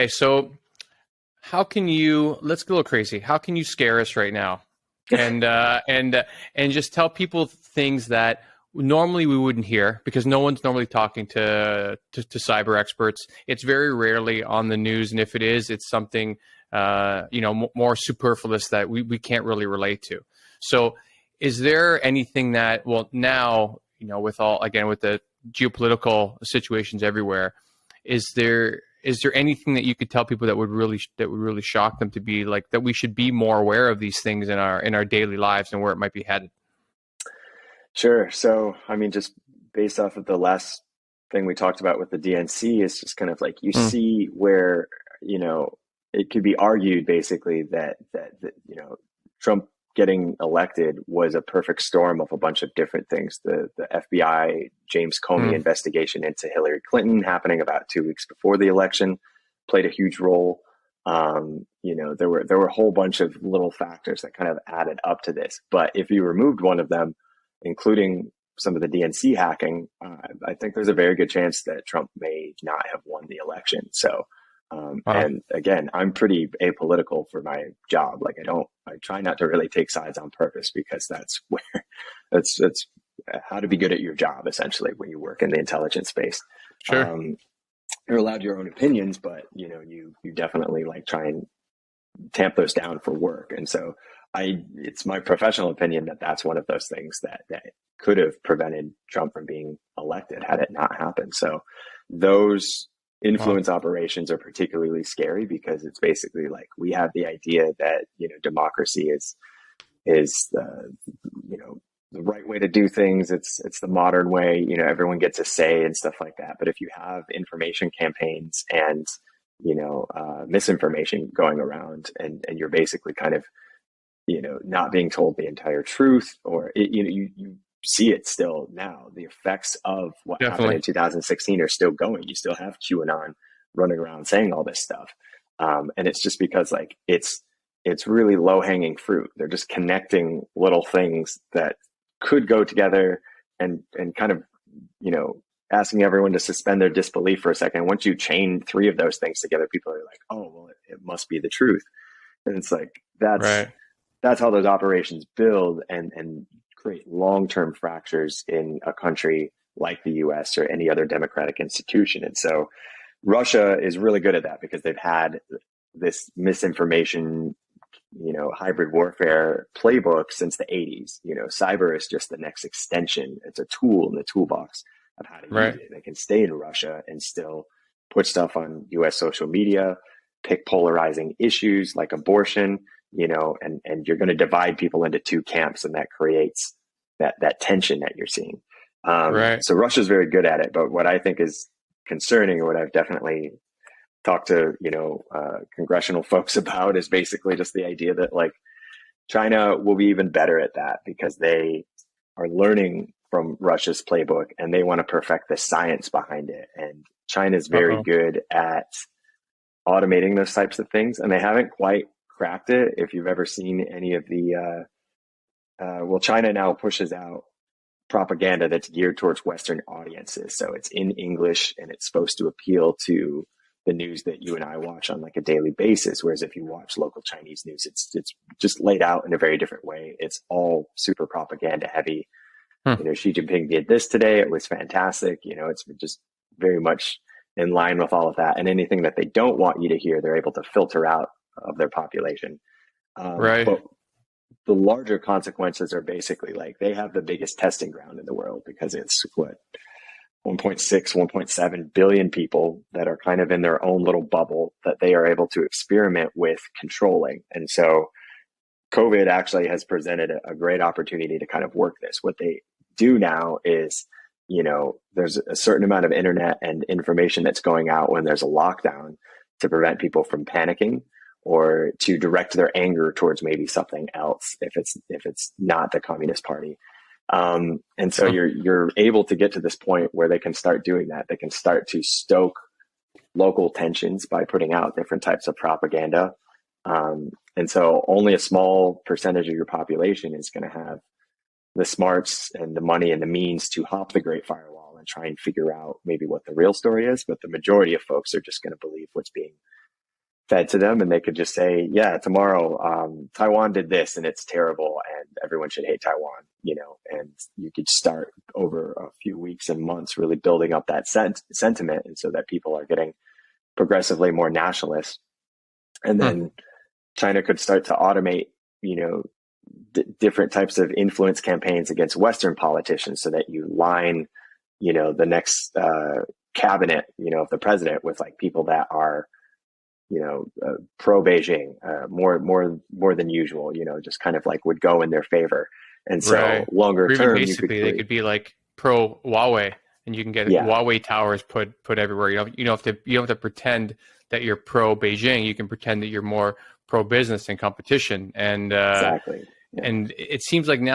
Okay, so how can you? Let's go a little crazy. How can you scare us right now, and and just tell people things that normally we wouldn't hear because no one's normally talking to cyber experts. It's very rarely on the news, and if it is, it's something more superfluous that we can't really relate to. So, is there anything that now with all again with the geopolitical situations everywhere, is there anything that you could tell people that would really shock them to be like that we should be more aware of these things in our daily lives and where it might be headed? Sure. So, I mean, just based off of the last thing we talked about with the DNC, it's just kind of like you Mm, see where, you know, it could be argued basically that Trump getting elected was a perfect storm of a bunch of different things. The FBI James Comey mm, investigation into Hillary Clinton happening about 2 weeks before the election played a huge role. There were a whole bunch of little factors that kind of added up to this. But if you removed one of them, including some of the DNC hacking, I think there's a very good chance that Trump may not have won the election. So, wow. and again, I'm pretty apolitical for my job. Like I try not to really take sides on purpose because that's where that's how to be good at your job essentially when you work in the intelligence space. Sure. Um, you're allowed your own opinions, but you definitely like try and tamp those down for work. And so it's my professional opinion that that's one of those things that could have prevented Trump from being elected had it not happened. So those Wow. influence operations are particularly scary because it's basically like we have the idea that, democracy is the right way to do things. It's the modern way, everyone gets a say and stuff like that. But if you have information campaigns and misinformation going around, and you're basically kind of not being told the entire truth, or you see it still now. The effects of what happened in Definitely. 2016 are still going. You still have QAnon running around saying all this stuff, and it's just because like it's really low hanging fruit. They're just connecting little things that could go together, and kind of asking everyone to suspend their disbelief for a second. Once you chain three of those things together, people are like, oh, well, it must be the truth. And it's like, Right. that's how those operations build and create long-term fractures in a country like the US or any other democratic institution. And so Russia is really good at that because they've had this misinformation, hybrid warfare playbook since the 80s. Cyber is just the next extension. It's a tool in the toolbox of how to use Right. it. They can stay in Russia and still put stuff on US social media, pick polarizing issues like abortion, and you're going to divide people into two camps, and that creates that tension that you're seeing. Right. So Russia's very good at it, but what I think is concerning, or what I've definitely talked to congressional folks about, is basically just the idea that like China will be even better at that because they are learning from Russia's playbook and they want to perfect the science behind it. And China is very Uh-oh. good at automating those types of things, and they haven't quite cracked it. If you've ever seen any of China now pushes out propaganda that's geared towards Western audiences. So it's in English and it's supposed to appeal to the news that you and I watch on like a daily basis. Whereas if you watch local Chinese news, it's just laid out in a very different way. It's all super propaganda heavy. Hmm. Xi Jinping did this today. It was fantastic. It's just very much in line with all of that. And anything that they don't want you to hear, they're able to filter out of their population. Right. But the larger consequences are basically like they have the biggest testing ground in the world because it's what 1.6, 1.7 billion people that are kind of in their own little bubble that they are able to experiment with controlling. And so COVID actually has presented a great opportunity to kind of work this. What they do now is, there's a certain amount of internet and information that's going out when there's a lockdown to prevent people from panicking or to direct their anger towards maybe something else if it's not the Communist Party. And so Huh. you're able to get to this point where they can start doing that. They can start to stoke local tensions by putting out different types of propaganda. And so only a small percentage of your population is going to have the smarts and the money and the means to hop the Great Firewall and try and figure out maybe what the real story is. But the majority of folks are just going to believe what's being fed to them, and they could just say, yeah, tomorrow, Taiwan did this and it's terrible and everyone should hate Taiwan, and you could start over a few weeks and months really building up that sentiment. And so that people are getting progressively more nationalist. And then China could start to automate, different types of influence campaigns against Western politicians so that you line, the next cabinet, of the president with like people that are, pro Beijing, more than usual, just kind of like would go in their favor. And so longer term, basically they could be like pro Huawei, and you can get Huawei towers put everywhere. You don't have to pretend that you're pro Beijing. You can pretend that you're more pro business and competition. And exactly. And it seems like now